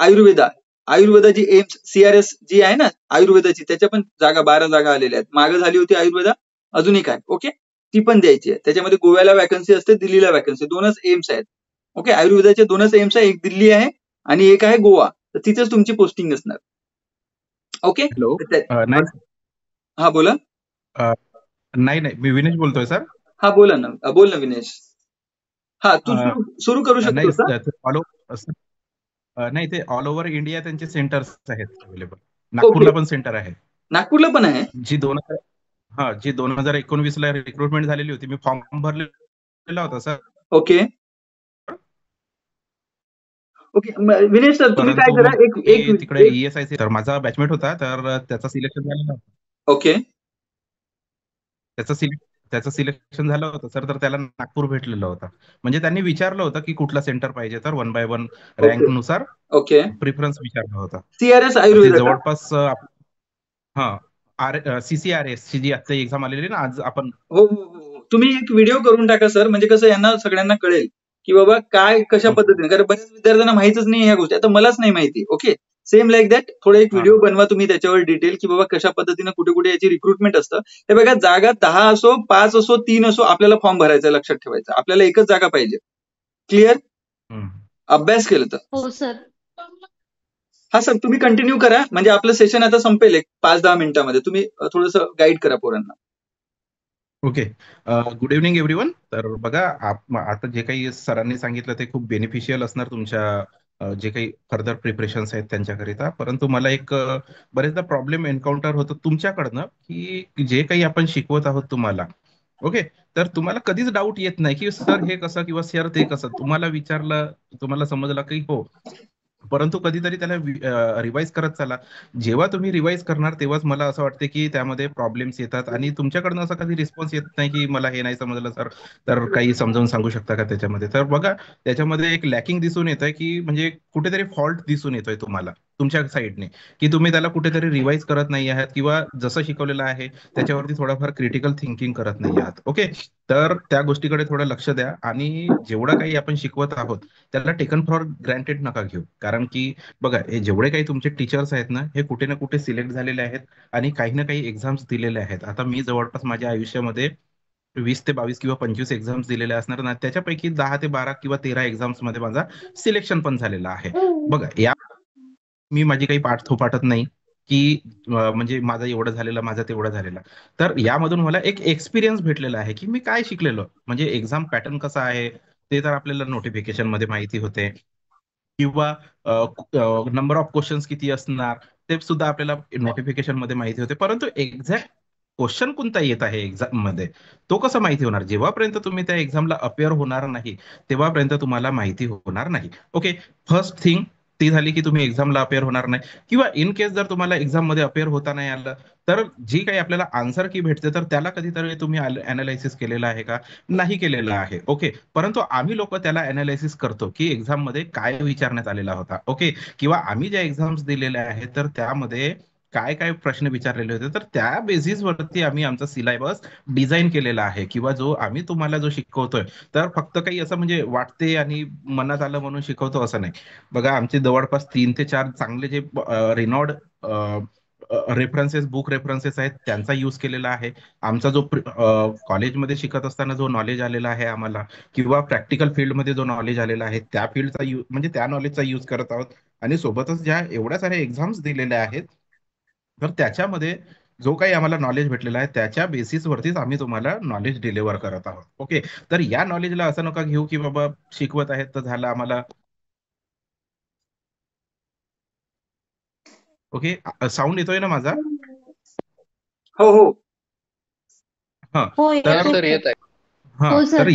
आयुर्वेदाची एम्स सीआरएस जी आहे ना आयुर्वेदाची, त्याच्या पण जागा 12 जागा आलेल्या आहेत. मागे झाली होती आयुर्वेदा, अजून एक आहे. ओके, ती पण द्यायची आहे. त्याच्यामध्ये गोव्याला वॅकन्सी असते, दिल्लीला वॅकन्सी, 2च एम्स आहेत. ओके, आयुर्वेदाचे 2च एम्स आहे, एक दिल्ली आहे आणि एक आहे गोवा. तर तिथेच तुमची पोस्टिंग असणार. Okay, hello. नाही हा बोला. नाही मी विनेश बोलतोय सर. हा बोला ना, बोल ना विनेश. हा, तू सुरू करू नाही शकतो. नाही, ते ऑल ओव्हर इंडिया त्यांचे सेंटर्स आहेत अवेलेबल. नागपूरला पण सेंटर आहे. नागपूरला पण आहे. जी 2019 ला रिक्रुटमेंट झालेली होती, मी फॉर्म भरलेला होता sir. Okay okay, Vinesh sir तुम्ही काय करा, एक तिकडे ईएसआयसी तर माझा बॅचमेट होता, तर त्याचा सिलेक्शन झालेला होता. ओके, त्याचं सिलेक्शन झालं होतं सर, तर त्याला नागपूर भेटलेलं होतं. म्हणजे त्यांनी विचारलं होतं की कुठला सेंटर पाहिजे, तर 1 by 1 रँक नुसार ओके, प्रिफरन्स विचारला होता. सीआरएस ते आयुर्वेद जवळपास CCRS ची जी आता एक्झाम आलेली ना आज आपण. हो, तुम्ही एक व्हिडिओ करून टाका सर, म्हणजे कसं यांना सगळ्यांना कळेल की बाबा काय कशा पद्धतीने, कारण बऱ्याच विद्यार्थ्यांना माहितच नाही ह्या गोष्टी. आता मलाच नाही माहिती. ओके, सेम लाईक दॅट, थोडा एक व्हिडिओ बनवा तुम्ही त्याच्यावर डिटेल, की बाबा कशा पद्धतीने कुठे कुठे याची रिक्रुटमेंट असतं. हे बघा, जागा 10 असो, 5 असो, 3 असो, आपल्याला फॉर्म भरायचा, लक्षात ठेवायचं, आपल्याला एकच जागा पाहिजे. क्लिअर, अभ्यास केलं तर. हो सर. हा सर, तुम्ही कंटिन्यू करा, म्हणजे आपलं सेशन आता संपेल एक 5-10 मिनिटांमध्ये. तुम्ही थोडंसं गाईड करा पोरांना. Okay, good evening everyone. तर बघा, आता जे काही सरांनी सांगितलं ते खूप बेनिफिशियल असणार तुमच्या जे काही फर्दर प्रिपरेशन्स आहेत त्यांच्याकरिता. परंतु मला एक बरेचदा प्रॉब्लेम एन्काउंटर होतो तुमच्याकडनं, की जे काही आपण शिकवत आहोत तुम्हाला, ओके, तर तुम्हाला कधीच डाऊट येत नाही की सर हे कसं किंवा सर ते कसं. तुम्हाला विचारलं, तुम्हाला समजलं की हो, परंतु कधीतरी त्याला रिवाइज करत चला. जेव्हा तुम्ही रिवाइज करणार तेव्हाच मला असं वाटते की त्यामध्ये प्रॉब्लेम्स येतात, आणि तुमच्याकडनं असं कधी रिस्पॉन्स येत नाही की मला हे नाही समजलं सर, तर काही समजावून सांगू शकता का त्याच्यामध्ये. तर बघा, त्याच्यामध्ये एक लॅकिंग दिसून येत आहे, की म्हणजे कुठेतरी फॉल्ट दिसून येतोय तुम्हाला तुमच्या साईडने, की तुम्ही त्याला कुठेतरी रिवाइज करत नाही आहात, किंवा जसं शिकवलेलं आहे त्याच्यावरती थोडाफार क्रिटिकल थिंकिंग करत नाही आहात. ओके, तर त्या गोष्टीकडे थोडं लक्ष द्या, आणि जेवढं काही आपण शिकवत आहोत त्याला टेकन फॉर ग्रँटेड नका घेऊ. कारण की बघा, हे जेवढे काही तुमचे टीचर्स आहेत ना, हे कुठे ना कुठे सिलेक्ट झालेले आहेत आणि काही ना काही एक्झाम्स दिलेले आहेत. आता मी जवळपास माझ्या आयुष्यामध्ये 20 ते 22 किंवा 25 एक्झाम्स दिलेल्या असणार ना, त्याच्यापैकी 10 ते 12 किंवा 13 एक्झाम्स मध्ये माझा सिलेक्शन पण झालेला आहे. बघा, या मी माझी काही पाठ थोपाटत नाही की म्हणजे माझं एवढं झालेलं, माझं तेवढं झालेलं. तर यामधून मला एक एक्सपिरियन्स भेटलेला आहे की मी काय शिकलेलो, म्हणजे एक्झाम पॅटर्न कसा आहे ते तर आपल्याला नोटिफिकेशन मध्ये माहिती होते, किंवा नंबर ऑफ क्वेश्चन्स किती असणार ते सुद्धा आपल्याला नोटिफिकेशन मध्ये माहिती होते. परंतु एक्झॅक्ट क्वेश्चन कोणता येत आहे एक्झाम मध्ये, तो कसं माहिती होणार? जेव्हापर्यंत तुम्ही त्या एक्झामला अपेअर होणार नाही तेव्हापर्यंत तुम्हाला माहिती होणार नाही. ओके, फर्स्ट थिंग ती झाली की तुम्ही एक्झामला अपेअर होणार नाही, किंवा इन केस जर तुम्हाला एक्झाम मध्ये अपेअर होता नाही आलं, तर जी काही आपल्याला आन्सर की भेटते तर त्याला कधीतरी तुम्ही अनालायसिस केलेलं आहे का? नाही केलेलं आहे. ओके, परंतु आम्ही लोक त्याला अनालायसिस करतो की एक्झाम मध्ये काय विचारण्यात आलेला होता. ओके, किंवा आम्ही ज्या एक्झाम्स दिलेल्या आहेत तर त्यामध्ये काय काय प्रश्न विचारलेले होते, तर त्या बेसिसवरती आम्ही आमचा सिलेबस डिझाईन केलेला आहे, किंवा जो आम्ही तुम्हाला जो शिकवतोय, तर फक्त काही असं म्हणजे वाटते आणि मनात आलं म्हणून शिकवतो असं नाही. बघा, आमचे जवळपास 3 ते 4 चांगले जे रिनॉर्ड रेफरन्सेस, बुक रेफरन्सेस आहेत, त्यांचा यूज केलेला आहे. आमचा जो कॉलेजमध्ये शिकत असताना जो नॉलेज आलेला आहे आम्हाला, किंवा प्रॅक्टिकल फील्डमध्ये जो नॉलेज आलेला आहे, त्या फील्डचा म्हणजे त्या नॉलेजचा यूज करत आहोत. आणि सोबतच ज्या एवढ्या साऱ्या एक्झाम्स दिलेल्या आहेत, तर त्याच्यामध्ये जो काही आम्हाला नॉलेज भेटलेला आहे, त्याच्या बेसिसवरतीच आम्ही तुम्हाला नॉलेज डिलिव्हर करत आहोत. ओके, तर या नॉलेजला असं नका घेऊ की बाबा शिकवत आहेत तर झालं आम्हाला. ओके, साऊंड येतोय ना माझा? हो हो. हा, हो तर येतोय सर सर. येत आहे. हा, हो तर सर.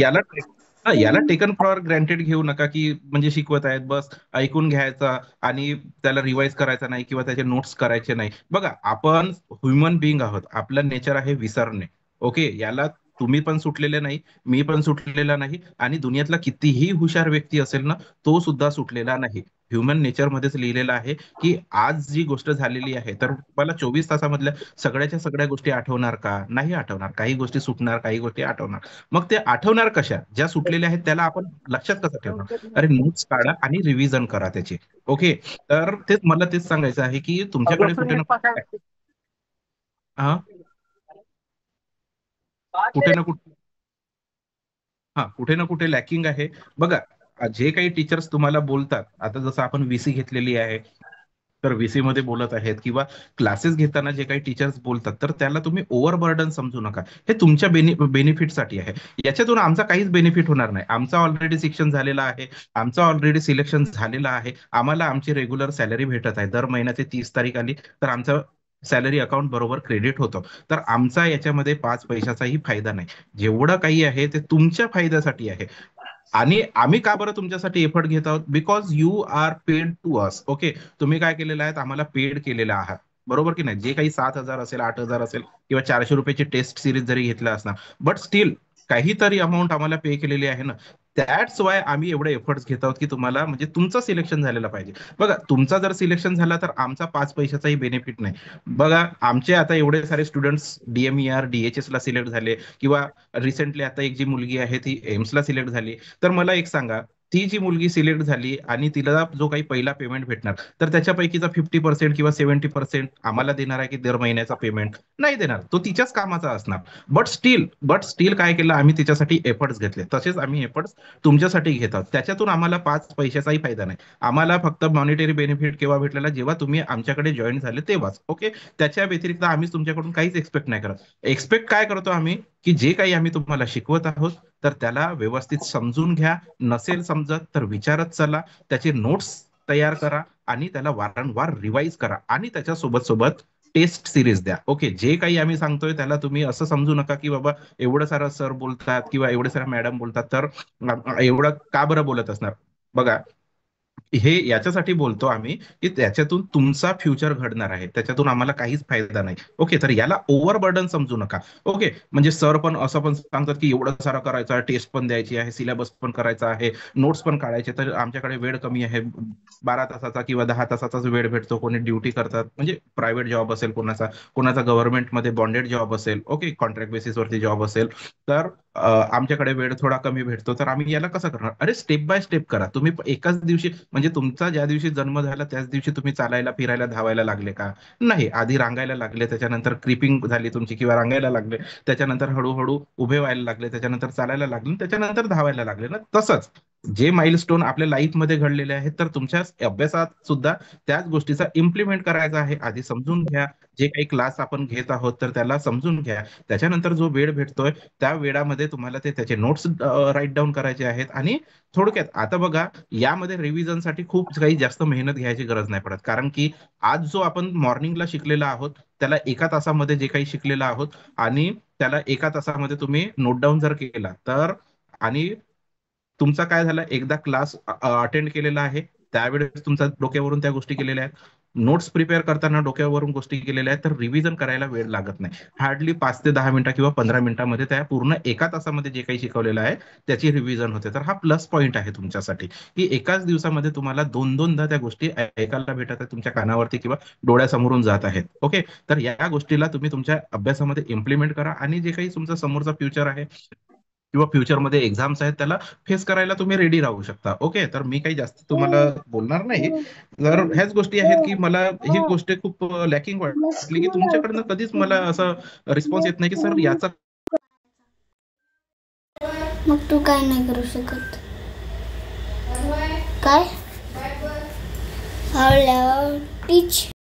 याला टेकन फॉर ग्रँटेड घेऊ नका, की म्हणजे शिकवत आहेत बस ऐकून घ्यायचा आणि त्याला रिवाइज करायचा नाही किंवा त्याचे नोट्स करायचे नाही. बघा, आपण ह्युमन बिईंग आहोत, आपलं नेचर आहे विसरणे. ओके, याला तुम्ही पण सुटलेले नाही, मी पण सुटलेला नाही, आणि दुनियातला कितीही हुशार व्यक्ती असेल ना, तो सुद्धा सुटलेला नाही. ह्युमन नेचर मध्येच लिहिलेलं आहे की आज जी गोष्ट झालेली आहे, तर मला 24 तासामधल्या सगळ्याच्या सगळ्या गोष्टी आठवणार का? नाही आठवणार. काही गोष्टी सुटणार, काही गोष्टी आठवणार. मग ते आठवणार कशा? ज्या सुटलेल्या आहेत त्याला आपण लक्षात कसं ठेवणार? अरे, नोट्स काढा आणि रिव्हिजन करा त्याची. ओके, तर मला तेच सांगायचं आहे की तुमच्याकडे कुठे ना हा, कुठे ना कुठे कुठे ना कुठे लॅकिंग आहे. बघा, जे काही टीचर्स तुम्हाला बोलतात, आता जसं आपण व्हीसी घेतलेली आहे, तर व्हीसी मध्ये बोलत आहेत, किंवा क्लासेस घेताना जे काही टीचर्स बोलतात, तर त्याला तुम्ही ओव्हरबर्डन समजू नका. हे तुमच्या बेनिफिटसाठी आहे. याच्यातून आमचा काहीच बेनिफिट होणार नाही. आमचा ऑलरेडी शिक्षण झालेलं आहे, आमचं ऑलरेडी सिलेक्शन झालेलं आहे, आम्हाला आमची रेग्युलर सॅलरी भेटत आहे. दर महिन्याची 30 तारीख आली तर आमचं सॅलरी अकाउंट बरोबर क्रेडिट होतं. तर आमचा याच्यामध्ये 5 पैशाचाही फायदा नाही. जेवढं काही आहे ते तुमच्या फायद्यासाठी आहे. आणि आम्ही का बरं तुमच्यासाठी एफर्ट घेत आहोत? Because you are paid to us. Okay, तुम्ही काय केलेलं आहे? आम्हाला पेड केलेलं आहात, बरोबर की नाही? जे काही 7,000 असेल, 8,000 असेल, किंवा 400 रुपयाची टेस्ट सिरीज जरी घेतला असणार, बट स्टील काहीतरी अमाऊंट आम्हाला पे केलेली आहे ना. दॅट्स वाय आम्ही एवढे एफर्ट्स घेत आहोत की तुम्हाला म्हणजे तुमचं सिलेक्शन झालेलं पाहिजे. बघा, तुमचा जर सिलेक्शन झाला तर आमचा 5 पैशाचाही बेनिफिट नाही. बघा, आमचे आता एवढे सारे स्टुडंट्स DMER DHS ला सिलेक्ट झाले, किंवा रिसेंटली आता एक जी मुलगी आहे ती एम्सला सिलेक्ट झाली. तर मला एक सांगा, ती जी मुलगी सिलेक्ट झाली आणि तिला जो काही पहिला पेमेंट भेटणार, तर त्याच्यापैकीचा 50% किंवा 70% आम्हाला देणार आहे की दर महिन्याचा पेमेंट? नाही देणार. तो तिच्याच कामाचा असणार. बट स्टील काय केलं आम्ही? तिच्यासाठी एफर्ट्स घेतले. तसेच आम्ही एफर्ट्स तुमच्यासाठी घेत आहोत. त्याच्यातून आम्हाला 5 पैशाचाही फायदा नाही. आम्हाला फक्त मॉनिटरी बेनिफिट केव्हा भेटलेला? जेव्हा तुम्ही आमच्याकडे जॉईन झाले तेव्हाच. ओके, त्याच्या व्यतिरिक्त आम्ही तुमच्याकडून काहीच एक्सपेक्ट नाही करत. एक्सपेक्ट काय करतो आम्ही? की जे काही आम्ही तुम्हाला शिकवत आहोत, तर त्याला व्यवस्थित समजून घ्या. नसेल समजत तर विचारत चला, त्याचे नोट्स तयार करा, आणि त्याला वारंवार रिवाइज करा, आणि त्याच्या सोबत सोबत टेस्ट सिरीज द्या. ओके, जे काही आम्ही सांगतोय त्याला तुम्ही असं समजू नका की बाबा एवढं सारं सर बोलतात किंवा एवढे साऱ्या मॅडम बोलतात, तर एवढं का बरं बोलत असणार? बघा, हे याच्यासाठी बोलतो आम्ही की त्याच्यातून तुमचा फ्युचर घडणार आहे, त्याच्यातून आम्हाला काहीच फायदा नाही. ओके, तर याला ओव्हरबर्डन समजू नका. ओके, म्हणजे सर पण असं पण सांगतात की एवढं सारं करायचं आहे, टेस्ट पण द्यायची आहे, सिलेबस पण करायचा आहे, नोट्स पण काढायचे, तर आमच्याकडे वेळ कमी आहे. 12 तासाचा किंवा 10 तासाचाच वेळ भेटतो. कोणी ड्युटी करतात, म्हणजे प्रायव्हेट जॉब असेल कोणाचा, कोणाचा गव्हर्नमेंटमध्ये बॉन्डेड जॉब असेल, ओके, कॉन्ट्रॅक्ट बेसिसवरती जॉब असेल, तर आमच्याकडे वेळ थोडा कमी भेटतो. तर आम्ही याला कसं करणार? अरे, स्टेप बाय स्टेप करा. तुम्ही एकाच दिवशी, म्हणजे तुमचा ज्या दिवशी जन्म झाला त्याच दिवशी तुम्ही चालायला, फिरायला, धावायला लागले का? नाही. आधी रांगायला लागले, त्याच्यानंतर क्रिपिंग झाली तुमची, किंवा रांगायला लागले, त्याच्यानंतर हळूहळू उभे व्हायला लागले, त्याच्यानंतर चालायला लागले, त्याच्यानंतर धावायला लागले ना. तसंच जे माइलस्टोन आपल्या लाईफमध्ये घडलेले आहेत, तर तुमच्या अभ्यासात सुद्धा त्याच गोष्टीचा इम्प्लिमेंट करायचा आहे. आधी समजून घ्या. जे काही क्लास आपण घेत आहोत तर त्याला समजून घ्या. त्याच्यानंतर जो वेळ भेटतोय त्या वेळामध्ये तुम्हाला त्याचे नोट्स राईट डाऊन करायचे आहेत. आणि थोडक्यात आता बघा, यामध्ये रिव्हिजनसाठी खूप काही जास्त मेहनत घ्यायची गरज नाही पडत, कारण की आज जो आपण मॉर्निंगला शिकलेला आहोत, त्याला 1 तासामध्ये जे काही शिकलेलं आहोत, आणि त्याला 1 तासामध्ये तुम्ही नोट डाऊन जर केला तर, आणि तुमचा काय झाला, एकदा क्लास अटेंड केलेला आहे, त्यावेळेस तुमच्या डोक्यावरून त्या गोष्टी केलेल्या आहेत. नोट्स प्रिपेअर करताना डोक्यावरून गोष्टी केलेल्या आहेत, तर रिव्हिजन करायला वेळ लागत नाही. हार्डली 5 ते 10 मिनिटं किंवा 15 मिनिटांमध्ये त्या पूर्ण एका तासामध्ये जे काही शिकवलेलं आहे त्याची रिव्हिजन होते. तर हा प्लस पॉईंट आहे तुमच्यासाठी, की एकाच दिवसामध्ये तुम्हाला 2-2दा त्या गोष्टी ऐकायला भेटत आहेत, तुमच्या कानावरती किंवा डोळ्यासमोरून जात आहेत. ओके, तर या गोष्टीला तुम्ही तुमच्या अभ्यासामध्ये इम्प्लिमेंट करा आणि जे काही तुमचा समोरचा फ्युचर आहे किंवा फ्युचरमध्ये एक्झाम्स आहेत त्याला फेस करायला तुम्ही रेडी राहू शकता. ओके, तर मी काही जास्त तुम्हाला बोलणार नाही. तर ह्याच गोष्टी आहेत की मला ही गोष्ट खूप लॅकिंग वाटली, की तुमच्याकडनं कधीच मला असं रिस्पॉन्स येत नाही की सर याचा मग तू काय नाही करू शकत? काय? टीच